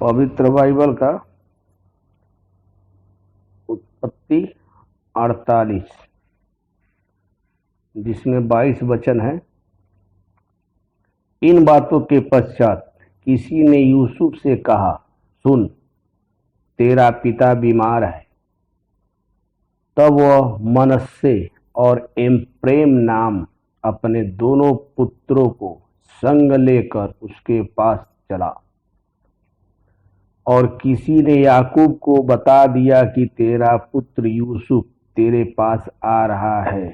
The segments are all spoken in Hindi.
पवित्र बाइबल का उत्पत्ति 48 जिसमें 22 वचन है। इन बातों के पश्चात किसी ने यूसुफ से कहा, सुन, तेरा पिता बीमार है। तब वह मनश्शे और एप्रैम नाम अपने दोनों पुत्रों को संग लेकर उसके पास चला। और किसी ने याकूब को बता दिया कि तेरा पुत्र यूसुफ तेरे पास आ रहा है।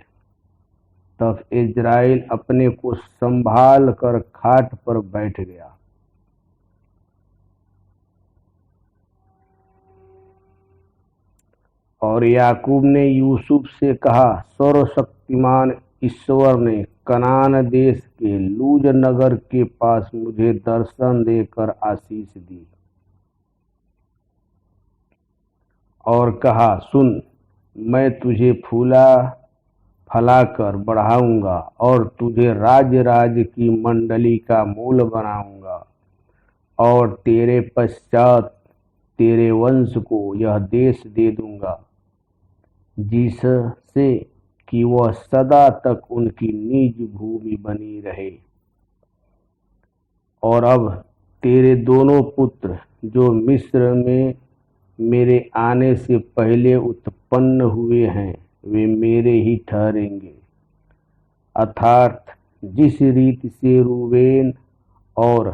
तब इज़राइल अपने को संभाल कर खाट पर बैठ गया। और याकूब ने यूसुफ से कहा, सर्वशक्तिमान ईश्वर ने कनान देश के लूज नगर के पास मुझे दर्शन देकर आशीष दी और कहा, सुन, मैं तुझे फूला फलाकर बढ़ाऊंगा और तुझे राज्य राज्य की मंडली का मूल बनाऊंगा। और तेरे पश्चात तेरे वंश को यह देश दे दूंगा, जिससे कि वह सदा तक उनकी निज भूमि बनी रहे। और अब तेरे दोनों पुत्र जो मिस्र में मेरे आने से पहले उत्पन्न हुए हैं, वे मेरे ही ठहरेंगे। अर्थात जिस रीति से रूबेन और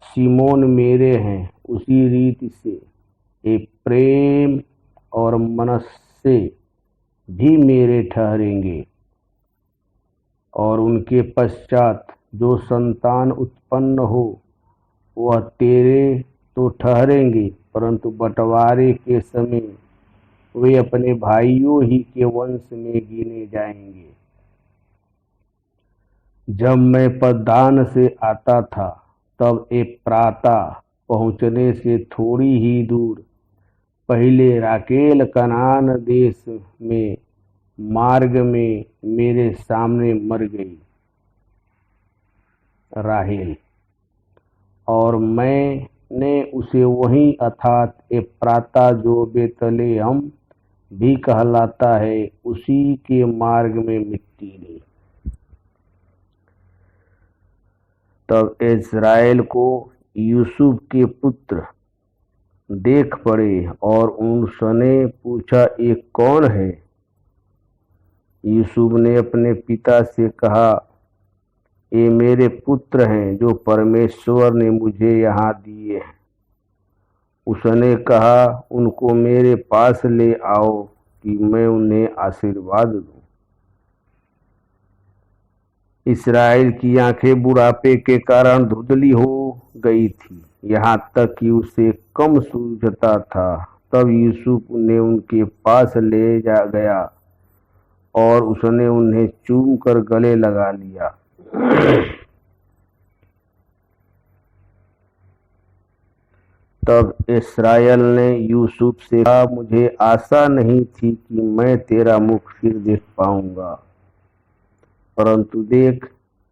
सिमोन मेरे हैं, उसी रीति से एप्रैम और मनश्शे भी मेरे ठहरेंगे। और उनके पश्चात जो संतान उत्पन्न हो, वह तेरे तो ठहरेंगे, परंतु बंटवारे के समय वे अपने भाइयों ही के वंश में गिने जाएंगे। जब मैं पद्दान से आता था, तब एप्राता पहुँचने से थोड़ी ही दूर पहले राकेल कनान देश में मार्ग में मेरे सामने मर गई, राहेल। और मैंने उसे वहीं अर्थात एप्राता जो बेतलेहम भी कहलाता है, उसी के मार्ग में मिट्टी दी। तब इज़राइल को यूसुफ के पुत्र देख पड़े और उनसे पूछा, ये कौन है? यूसुफ ने अपने पिता से कहा, ये मेरे पुत्र हैं जो परमेश्वर ने मुझे यहाँ दिए हैं। उसने कहा, उनको मेरे पास ले आओ कि मैं उन्हें आशीर्वाद दूं। इस्राएल की आंखें बुढ़ापे के कारण धुंधली हो गई थी, यहाँ तक कि उसे कम सूझता था। तब यूसुफ उन्हें उनके पास ले जा गया और उसने उन्हें चूम कर गले लगा लिया। तब इस्राएल ने यूसुफ से कहा, मुझे आशा नहीं थी कि मैं तेरा मुख फिर देख पाऊंगा, परंतु देख,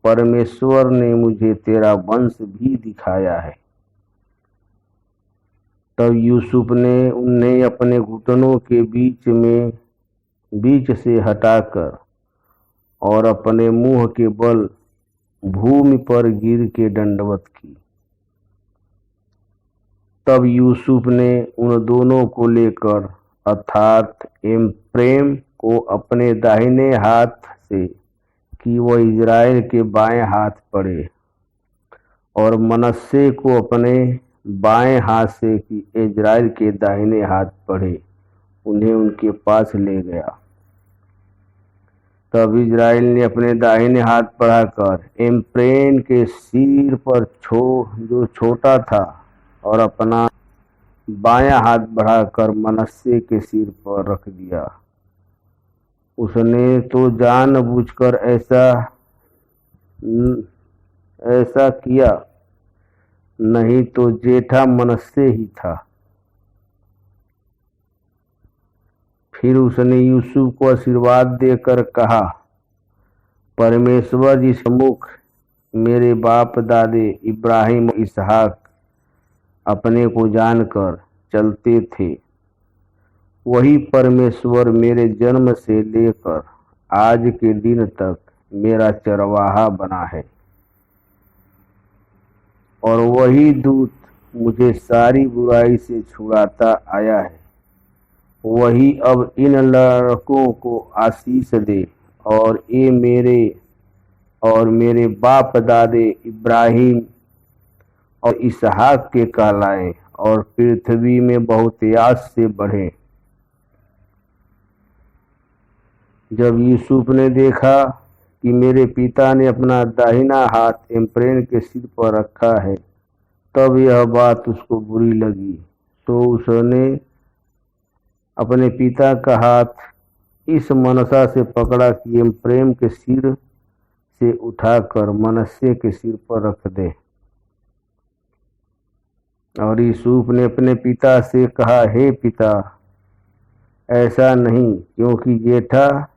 परमेश्वर ने मुझे तेरा वंश भी दिखाया है। तब यूसुफ ने उन्हें अपने घुटनों के बीच से हटाकर और अपने मुंह के बल भूमि पर गिर के दंडवत की। तब यूसुफ ने उन दोनों को लेकर अर्थात एप्रैम को अपने दाहिने हाथ से कि वह इज़राइल के बाएं हाथ पड़े, और मनश्शे को अपने बाएं हाथ से कि इज़राइल के दाहिने हाथ पड़े, उन्हें उनके पास ले गया। तब इज़राइल ने अपने दाहिने हाथ बढ़ाकर एप्रैम के सिर पर जो छोटा था, और अपना बायां हाथ बढ़ाकर मनश्शे के सिर पर रख दिया। उसने तो जानबूझकर ऐसा किया, नहीं तो जेठा मनश्शे ही था। फिर उसने यूसुफ को आशीर्वाद देकर कहा, परमेश्वर जिस मुख मेरे बाप दादे इब्राहिम इसहाक अपने को जानकर चलते थे, वही परमेश्वर मेरे जन्म से लेकर आज के दिन तक मेरा चरवाहा बना है। और वही दूत मुझे सारी बुराई से छुड़ाता आया है। वही अब इन लड़कों को आशीष दे और ये मेरे बाप दादे इब्राहिम और इसहाक के कहलाएं और पृथ्वी में बहुतायत से बढ़े। जब यूसुफ ने देखा कि मेरे पिता ने अपना दाहिना हाथ एम्प्रेन के सिर पर रखा है, तब यह बात उसको बुरी लगी। तो उसने अपने पिता का हाथ इस मनसा से पकड़ा कि एम्प्रेम के सिर से उठाकर मनस्से के सिर पर रख दे। और यूसुफ ने अपने पिता से कहा, हे पिता, ऐसा नहीं, क्योंकि जेठा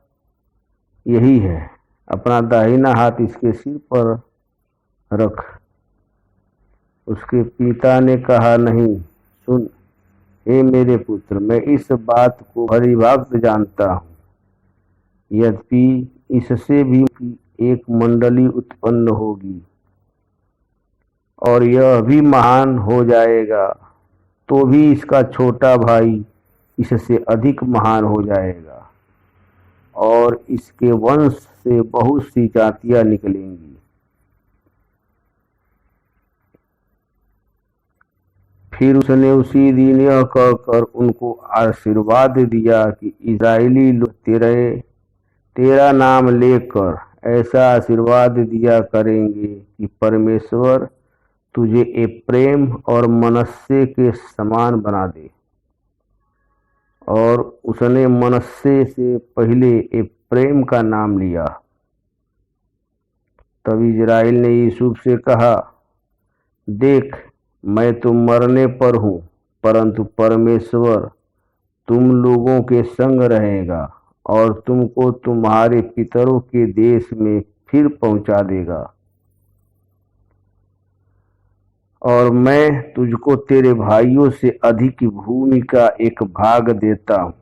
यही है, अपना दाहिना हाथ इसके सिर पर रख। उसके पिता ने कहा, नहीं, सुन हे मेरे पुत्र, मैं इस बात को भली भांति जानता हूँ, यद्यपि इससे भी एक मंडली उत्पन्न होगी और यह भी महान हो जाएगा, तो भी इसका छोटा भाई इससे अधिक महान हो जाएगा और इसके वंश से बहुत सी जातियां निकलेंगी। फिर उसने उसी दिन यह कहकर उनको आशीर्वाद दिया कि इस्राएली लोग तेरा नाम लेकर ऐसा आशीर्वाद दिया करेंगे कि परमेश्वर तुझे एप्रैम और मनस्से के समान बना दे। और उसने मनस्से से पहले एप्रैम का नाम लिया। तब इज़राइल ने यूसुफ से कहा, देख, मैं तो मरने पर हूँ, परंतु परमेश्वर तुम लोगों के संग रहेगा और तुमको तुम्हारे पितरों के देश में फिर पहुंचा देगा। और मैं तुझको तेरे भाइयों से अधिक भूमि का एक भाग देता हूँ,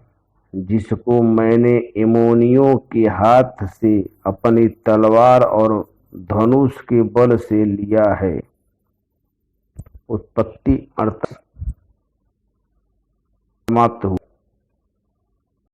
जिसको मैंने एमोनियों के हाथ से अपनी तलवार और धनुष के बल से लिया है। उत्पत्ति 38 समाप्त हुआ।